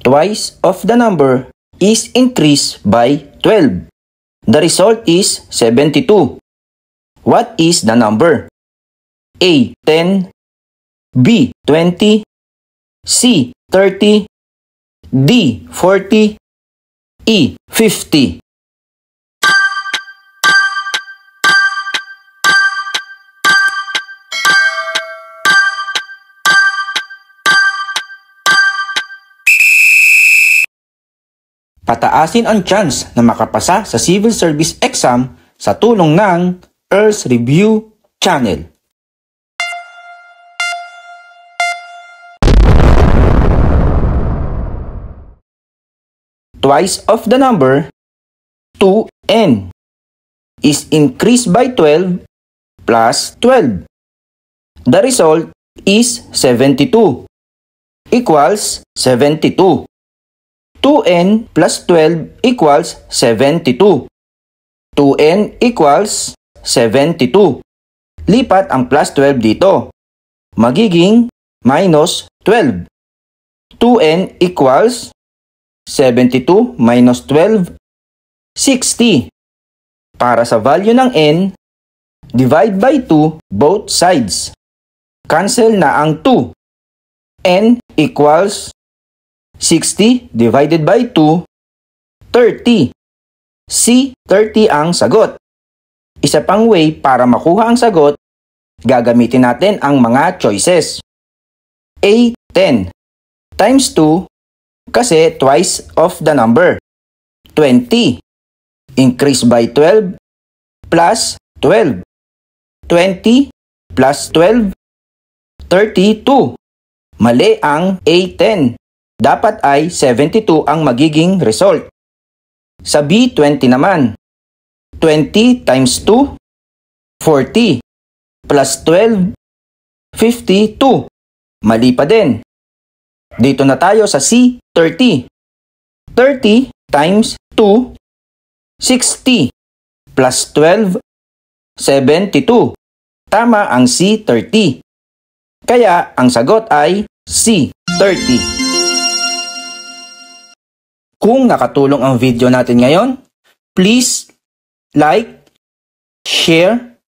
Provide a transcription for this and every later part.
twice of the number is increased by 12. The result is 72. What is the number? A. 10, B. 20, C. 30, D. 40, E. 50. Pataasin ang chance na makapasa sa Civil Service Exam sa tulong ng Earls Review Channel. Twice of the number 2n is increased by 12 plus 12. The result is 72 equals 72. 2n plus 12 equals 72. 2n equals 72. Lipat ang plus 12 dito. Magiging minus 12. 2n equals 72 minus 12, 60. Para sa value ng n, divide by 2 both sides. Cancel na ang 2. n equals 60 divided by 2, 30. C, 30 ang sagot. Isa pang way para makuha ang sagot, gagamitin natin ang mga choices. A, 10 times 2 kasi twice of the number. 20 increased by 12 plus 12. 20 plus 12, 32. Mali ang A10. Dapat ay 72 ang magiging result. Sa B20 naman, 20 times 2, 40, plus 12, 52. Mali pa din. Dito na tayo sa C30. 30 times 2, 60, plus 12, 72. Tama ang C30. Kaya ang sagot ay C30. Kung nakatulong ang video natin ngayon, please like, share,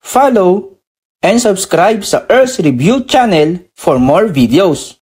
follow, and subscribe sa Earls Review Channel for more videos.